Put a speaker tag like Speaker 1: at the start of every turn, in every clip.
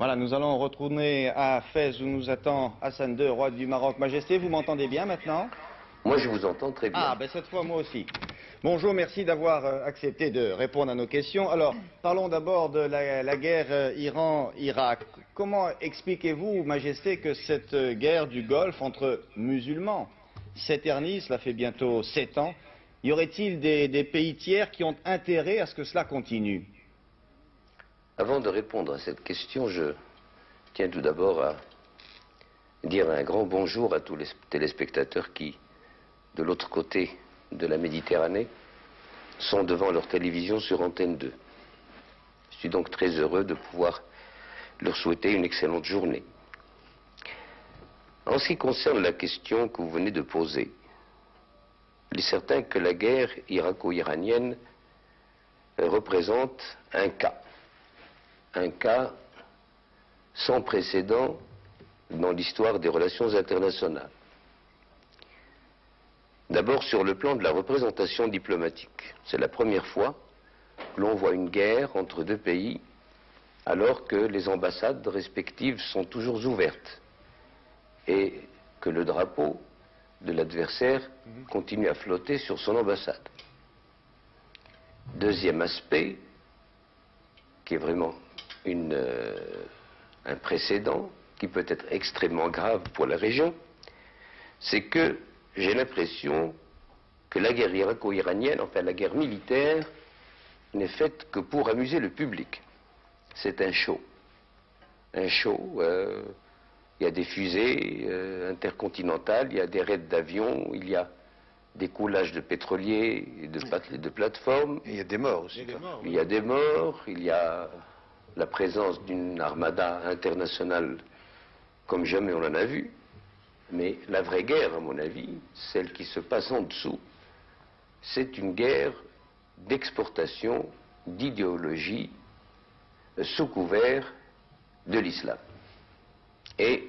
Speaker 1: Voilà, nous allons retourner à Fès où nous attend Hassan II, roi du Maroc. Majesté, vous m'entendez bien maintenant?
Speaker 2: Moi, je vous entends très bien.
Speaker 1: Ah, ben cette fois, moi aussi. Bonjour, merci d'avoir accepté de répondre à nos questions. Alors, parlons d'abord de la guerre Iran-Irak. Comment expliquez-vous, Majesté, que cette guerre du Golfe entre musulmans s'éternise? Cela fait bientôt 7 ans. Y aurait-il des pays tiers qui ont intérêt à ce que cela continue?
Speaker 2: Avant de répondre à cette question, je tiens tout d'abord à dire un grand bonjour à tous les téléspectateurs qui, de l'autre côté de la Méditerranée, sont devant leur télévision sur Antenne 2. Je suis donc très heureux de pouvoir leur souhaiter une excellente journée. En ce qui concerne la question que vous venez de poser, il est certain que la guerre irako-iranienne représente un cas sans précédent dans l'histoire des relations internationales. D'abord sur le plan de la représentation diplomatique. C'est la première fois que l'on voit une guerre entre deux pays alors que les ambassades respectives sont toujours ouvertes et que le drapeau de l'adversaire continue à flotter sur son ambassade. Deuxième aspect, qui est vraiment un précédent qui peut être extrêmement grave pour la région, c'est que j'ai l'impression que la guerre irako-iranienne, enfin la guerre militaire, n'est faite que pour amuser le public. C'est un show. Un show, il y a des fusées intercontinentales, il y a des raids d'avions, il y a des coulages de pétroliers et de plateformes.
Speaker 3: Et il y a des morts aussi.
Speaker 2: Il y a des morts, il y a la présence d'une armada internationale comme jamais on en a vu. Mais la vraie guerre, à mon avis, celle qui se passe en dessous, c'est une guerre d'exportation d'idéologie sous couvert de l'islam. Et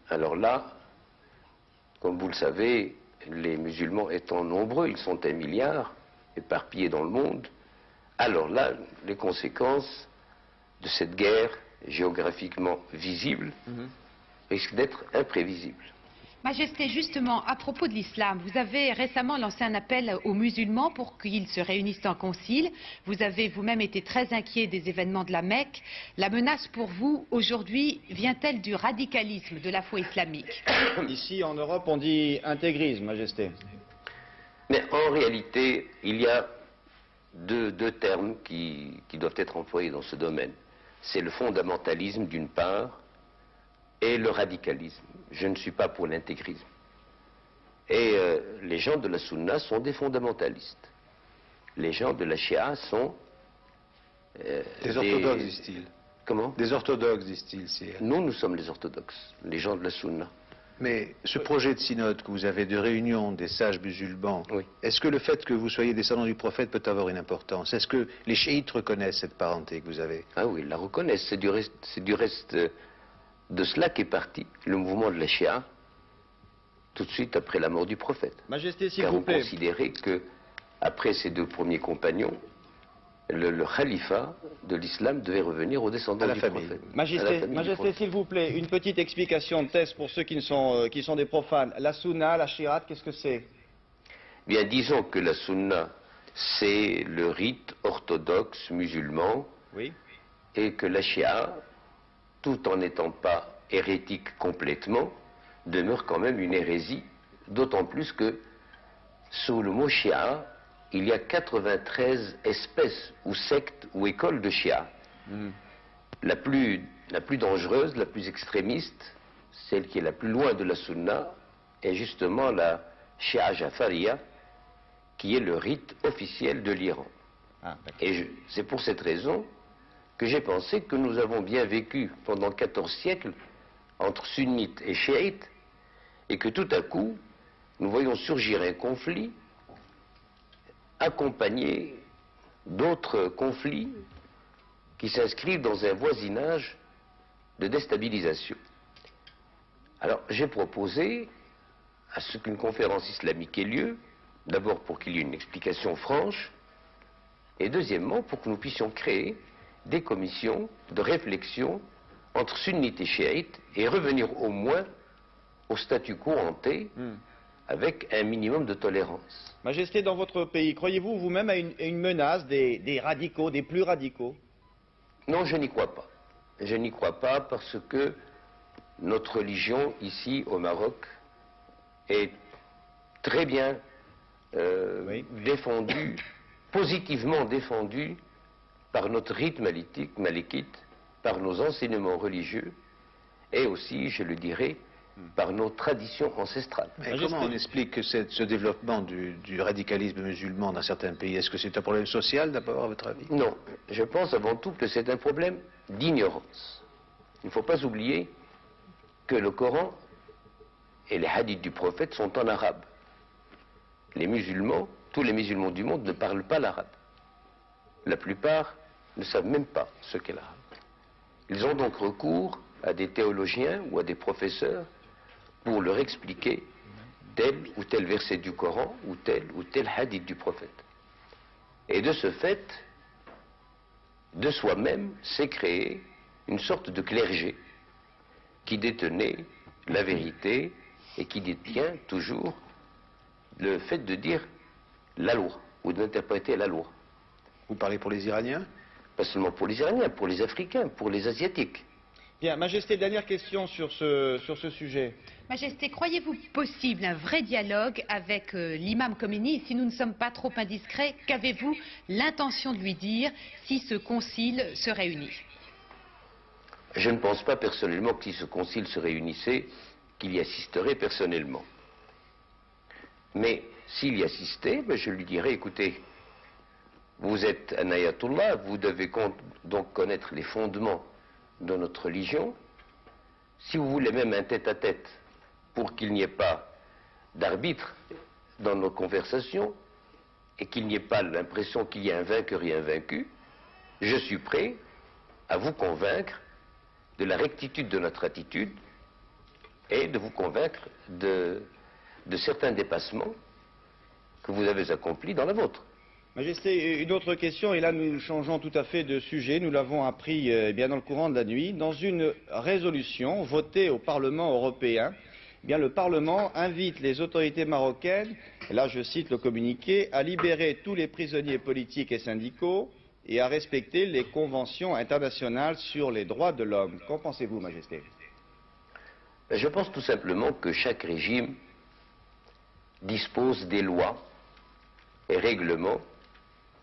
Speaker 2: alors là, comme vous le savez, les musulmans étant nombreux, ils sont 1 milliard, éparpillés dans le monde, alors là, les conséquences de cette guerre géographiquement visible risquent d'être imprévisibles.
Speaker 4: Majesté, justement, à propos de l'islam, vous avez récemment lancé un appel aux musulmans pour qu'ils se réunissent en concile. Vous avez vous-même été très inquiet des événements de la Mecque. La menace pour vous, aujourd'hui, vient-elle du radicalisme de la foi islamique?
Speaker 1: Ici, en Europe, on dit intégrisme, Majesté.
Speaker 2: Mais en réalité, il y a deux termes qui doivent être employés dans ce domaine. C'est le fondamentalisme d'une part et le radicalisme. Je ne suis pas pour l'intégrisme. Et les gens de la Sunna sont des fondamentalistes. Les gens de la Shia sont...
Speaker 3: des orthodoxes, disent-ils.
Speaker 2: Comment?
Speaker 3: Des orthodoxes, disent-ils.
Speaker 2: Nous sommes les orthodoxes, les gens de la Sunna.
Speaker 3: Mais ce projet de synode que vous avez de réunion des sages musulmans,
Speaker 2: oui.
Speaker 3: Est-ce que le fait que vous soyez descendants du prophète peut avoir une importance? Est-ce que les chiites reconnaissent cette parenté que vous avez?
Speaker 2: Ah oui, ils la reconnaissent. C'est du reste de cela qu'est parti le mouvement de la Shia, tout de suite après la mort du prophète.
Speaker 1: Majesté, s'il
Speaker 2: Car
Speaker 1: vous
Speaker 2: on
Speaker 1: plaît.
Speaker 2: considérait que, après ces deux premiers compagnons, le khalifa de l'islam devait revenir aux descendants du prophète.
Speaker 1: Majesté, s'il vous plaît, une petite explication de thèse pour ceux qui sont des profanes. La sunna, la shi'at, qu'est-ce que c'est?
Speaker 2: Bien, disons que la sunna, c'est le rite orthodoxe musulman,
Speaker 1: oui.
Speaker 2: Et que la shia, tout en n'étant pas hérétique complètement, demeure quand même une hérésie, d'autant plus que sous le mot shia, il y a 93 espèces ou sectes ou écoles de shia. La plus dangereuse, la plus extrémiste, celle qui est la plus loin de la sunna, est justement la shia jafariya, qui est le rite officiel de l'Iran. Et c'est pour cette raison que j'ai pensé que nous avons bien vécu pendant 14 siècles entre sunnites et chiites, et que tout à coup, nous voyons surgir un conflit accompagné d'autres conflits qui s'inscrivent dans un voisinage de déstabilisation. Alors, j'ai proposé à ce qu'une conférence islamique ait lieu, d'abord pour qu'il y ait une explication franche, et deuxièmement pour que nous puissions créer des commissions de réflexion entre sunnites et chiites et revenir au moins au statu quo ante avec un minimum de tolérance.
Speaker 1: Majesté, dans votre pays, croyez-vous vous-même à une menace des radicaux, des plus radicaux?
Speaker 2: Non, je n'y crois pas. Je n'y crois pas parce que notre religion, ici au Maroc, est très bien défendue, positivement défendue par notre rite malékite, par nos enseignements religieux et aussi, je le dirais, par nos traditions ancestrales.
Speaker 3: Mais comment on explique ce développement du radicalisme musulman dans certains pays? Est-ce que c'est un problème social d'abord, à votre avis?
Speaker 2: Non, je pense avant tout que c'est un problème d'ignorance. Il ne faut pas oublier que le Coran et les hadiths du prophète sont en arabe. Les musulmans, tous les musulmans du monde ne parlent pas l'arabe. La plupart ne savent même pas ce qu'est l'arabe. Ils ont donc recours à des théologiens ou à des professeurs pour leur expliquer tel ou tel verset du Coran ou tel hadith du prophète. Et de ce fait, de soi-même, s'est créé une sorte de clergé qui détenait la vérité et qui détient toujours le fait de dire la loi ou d'interpréter la loi.
Speaker 3: Vous parlez pour les Iraniens?
Speaker 2: Pas seulement pour les Iraniens, pour les Africains, pour les Asiatiques.
Speaker 1: Bien, Majesté, dernière question sur ce sujet.
Speaker 4: Majesté, croyez-vous possible un vrai dialogue avec l'imam Khomeini? Si nous ne sommes pas trop indiscrets, qu'avez-vous l'intention de lui dire si ce concile se réunit?
Speaker 2: Je ne pense pas personnellement que si ce concile se réunissait, qu'il y assisterait personnellement. Mais s'il y assistait, je lui dirais, écoutez, vous êtes un ayatollah, vous devez donc connaître les fondements de notre religion. Si vous voulez même un tête-à-tête pour qu'il n'y ait pas d'arbitre dans nos conversations et qu'il n'y ait pas l'impression qu'il y a un vainqueur et un vaincu, je suis prêt à vous convaincre de la rectitude de notre attitude et de vous convaincre de certains dépassements que vous avez accomplis dans la vôtre.
Speaker 1: Majesté, une autre question, et là nous changeons tout à fait de sujet, nous l'avons appris bien dans le courant de la nuit. Dans une résolution votée au Parlement européen, bien, le Parlement invite les autorités marocaines, et là je cite le communiqué, à libérer tous les prisonniers politiques et syndicaux et à respecter les conventions internationales sur les droits de l'homme. Qu'en pensez-vous, Majesté?
Speaker 2: Je pense tout simplement que chaque régime dispose des lois et règlements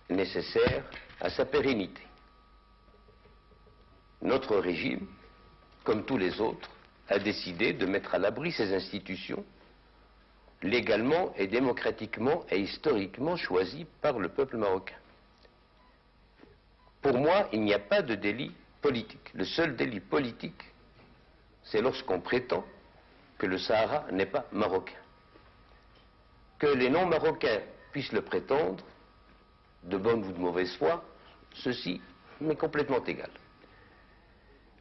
Speaker 2: nécessaires à sa pérennité. Notre régime, comme tous les autres, a décidé de mettre à l'abri ces institutions légalement et démocratiquement et historiquement choisies par le peuple marocain. Pour moi, il n'y a pas de délit politique. Le seul délit politique, c'est lorsqu'on prétend que le Sahara n'est pas marocain. Que les non-marocains puissent le prétendre, de bonne ou de mauvaise foi, ceci m'est complètement égal.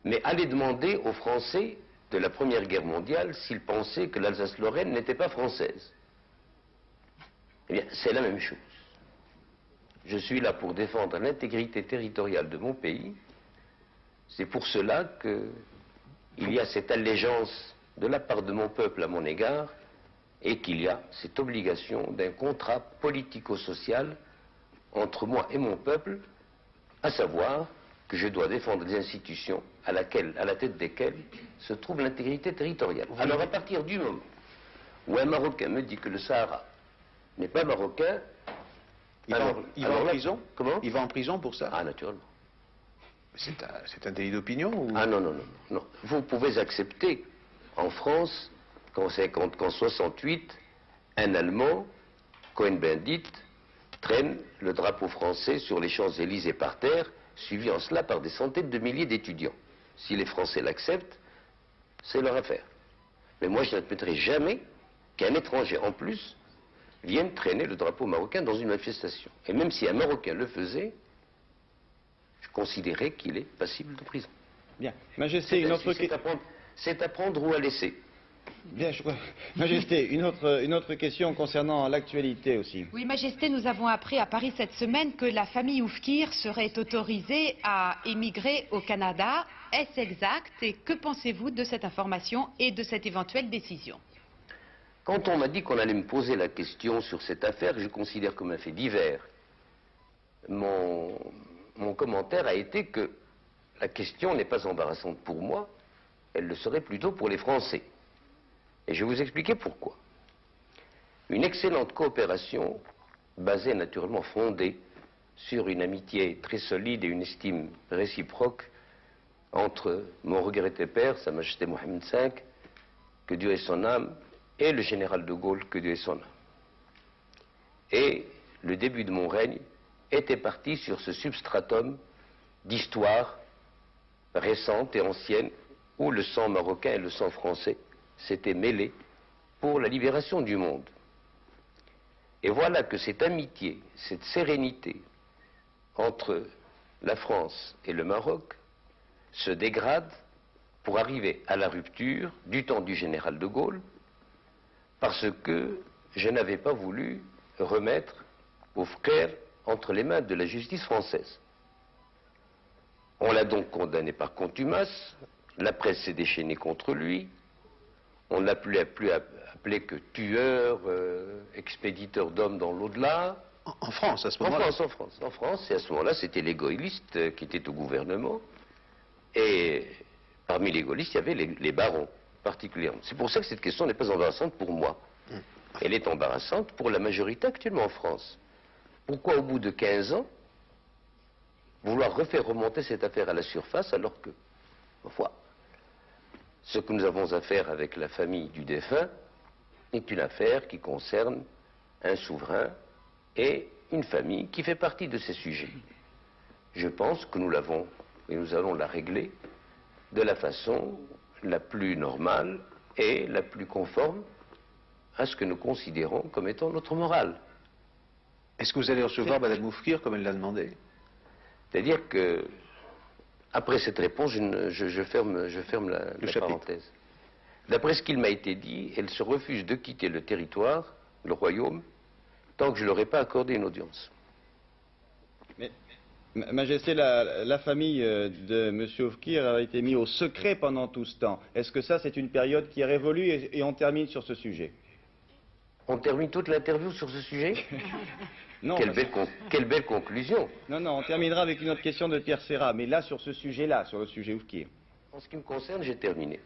Speaker 2: Mais allez demander aux Français de la Première Guerre mondiale s'ils pensaient que l'Alsace-Lorraine n'était pas française. Eh bien, c'est la même chose. Je suis là pour défendre l'intégrité territoriale de mon pays. C'est pour cela qu'il y a cette allégeance de la part de mon peuple à mon égard et qu'il y a cette obligation d'un contrat politico-social entre moi et mon peuple, à savoir que je dois défendre des institutions à la tête desquelles se trouve l'intégrité territoriale. Alors à partir du moment où un Marocain me dit que le Sahara n'est pas marocain,
Speaker 3: il va en prison?
Speaker 2: Comment?
Speaker 3: Il va en prison pour ça?
Speaker 2: Ah, naturellement.
Speaker 3: C'est un délit d'opinion ou...
Speaker 2: Ah non, non, non, non. Vous pouvez accepter en France qu'en 68, un Allemand, Cohn-Bendit, traîne le drapeau français sur les Champs-Élysées par terre, suivi en cela par des centaines de milliers d'étudiants. Si les Français l'acceptent, c'est leur affaire. Mais moi, je n'admettrai jamais qu'un étranger, en plus, vienne traîner le drapeau marocain dans une manifestation. Et même si un Marocain le faisait, je considérais qu'il est passible de prison.
Speaker 1: Bien. Majesté, une autre question.
Speaker 2: C'est à prendre ou à laisser.
Speaker 1: Bien, je crois. Majesté, une autre question concernant l'actualité aussi.
Speaker 4: Oui, Majesté, nous avons appris à Paris cette semaine que la famille Oufkir serait autorisée à émigrer au Canada. Est-ce exact et que pensez-vous de cette information et de cette éventuelle décision?
Speaker 2: Quand on m'a dit qu'on allait me poser la question sur cette affaire, que je considère comme un fait divers, mon commentaire a été que la question n'est pas embarrassante pour moi, elle le serait plutôt pour les Français. Et je vais vous expliquer pourquoi. Une excellente coopération, basée naturellement fondée sur une amitié très solide et une estime réciproque entre mon regretté père, Sa Majesté Mohamed V, que Dieu ait son âme, et le général de Gaulle, que Dieu ait son âme. Et le début de mon règne était parti sur ce substratum d'histoire récente et ancienne où le sang marocain et le sang français s'étaient mêlés pour la libération du monde. Et voilà que cette amitié, cette sérénité entre la France et le Maroc se dégrade pour arriver à la rupture du temps du général de Gaulle, parce que je n'avais pas voulu remettre Oufkir entre les mains de la justice française. On l'a donc condamné par contumace, la presse s'est déchaînée contre lui, on ne l'a plus appelé que tueur, expéditeur d'hommes dans l'au-delà.
Speaker 3: En France, à ce moment-là?
Speaker 2: En France, et à ce moment-là, c'était les gaullistes qui étaient au gouvernement, et parmi les gaullistes, il y avait les barons, particulièrement. C'est pour ça que cette question n'est pas embarrassante pour moi. Elle est embarrassante pour la majorité actuellement en France. Pourquoi, au bout de 15 ans, vouloir refaire remonter cette affaire à la surface, alors que, ma foi, ce que nous avons à faire avec la famille du défunt est une affaire qui concerne un souverain et une famille qui fait partie de ces sujets. Je pense que nous l'avons, et nous allons la régler de la façon la plus normale et la plus conforme à ce que nous considérons comme étant notre morale.
Speaker 3: Est-ce que vous allez recevoir Mme Oufkir comme elle l'a demandé?
Speaker 2: C'est-à-dire que, après cette réponse, je ferme la parenthèse. D'après ce qu'il m'a été dit, elle se refuse de quitter le territoire, le royaume, tant que je ne leur ai pas accordé une audience.
Speaker 1: Mais, Majesté, la famille de M. Oufkir a été mise au secret pendant tout ce temps. Est-ce que ça, c'est une période qui est révolue et on termine sur ce sujet?
Speaker 2: On termine toute l'interview sur ce sujet?
Speaker 1: Non.
Speaker 2: Quelle belle conclusion.
Speaker 1: Non, on terminera avec une autre question de Pierre Serra, mais là, sur ce sujet-là, sur le sujet Oufkir.
Speaker 2: En ce qui me concerne, j'ai terminé.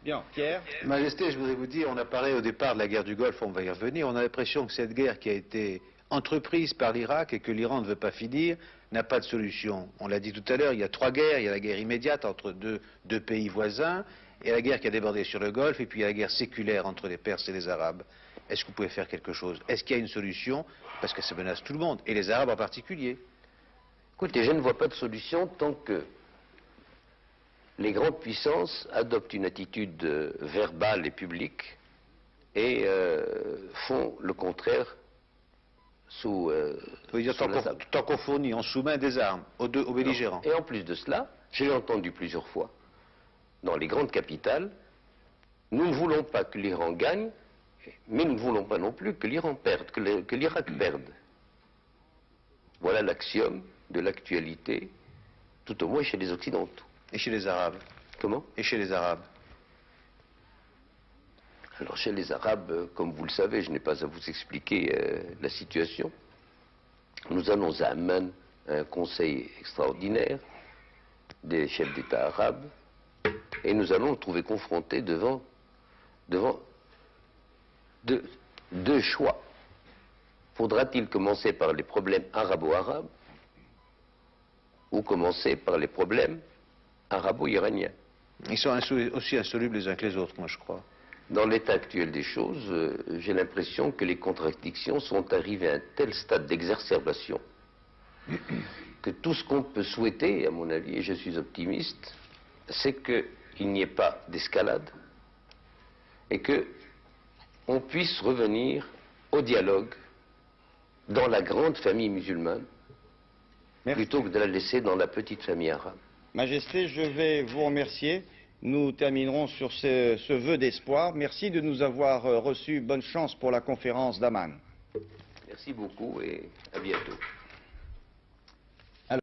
Speaker 1: Bien, Pierre.
Speaker 3: Majesté, je voudrais vous dire, on a parlé au départ de la guerre du Golfe, on va y revenir. On a l'impression que cette guerre qui a été entreprise par l'Irak et que l'Iran ne veut pas finir n'a pas de solution. On l'a dit tout à l'heure, il y a 3 guerres. Il y a la guerre immédiate entre deux pays voisins, et la guerre qui a débordé sur le Golfe, et puis il y a la guerre séculaire entre les Perses et les Arabes. Est-ce que vous pouvez faire quelque chose? Est-ce qu'il y a une solution? Parce que ça menace tout le monde, et les Arabes en particulier.
Speaker 2: Écoutez, je ne vois pas de solution tant que les grandes puissances adoptent une attitude verbale et publique et font le contraire sous
Speaker 3: tant qu'on fournit, on soumet des armes aux belligérants.
Speaker 2: Et en plus de cela, j'ai entendu plusieurs fois, dans les grandes capitales, nous ne voulons pas que l'Iran gagne, mais nous ne voulons pas non plus que l'Iran perde, que l'Irak perde. Voilà l'axiome de l'actualité, tout au moins chez les Occidentaux.
Speaker 3: Et chez les Arabes?
Speaker 2: Comment?
Speaker 3: Et chez les Arabes?
Speaker 2: Alors chez les Arabes, comme vous le savez, je n'ai pas à vous expliquer la situation. Nous allons à Amman, un conseil extraordinaire des chefs d'État arabes, et nous allons nous trouver confrontés devant deux choix. Faudra-t-il commencer par les problèmes arabo-arabes ou commencer par les problèmes arabo-iraniens?
Speaker 3: Ils sont aussi insolubles les uns que les autres, moi je crois.
Speaker 2: Dans l'état actuel des choses, j'ai l'impression que les contradictions sont arrivées à un tel stade d'exacerbation que tout ce qu'on peut souhaiter, à mon avis, et je suis optimiste, c'est qu'il n'y ait pas d'escalade et qu'on puisse revenir au dialogue dans la grande famille musulmane, plutôt que de la laisser dans la petite famille arabe.
Speaker 1: Majesté, je vais vous remercier. Nous terminerons sur ce vœu d'espoir. Merci de nous avoir reçus. Bonne chance pour la conférence d'Amman.
Speaker 2: Merci beaucoup et à bientôt.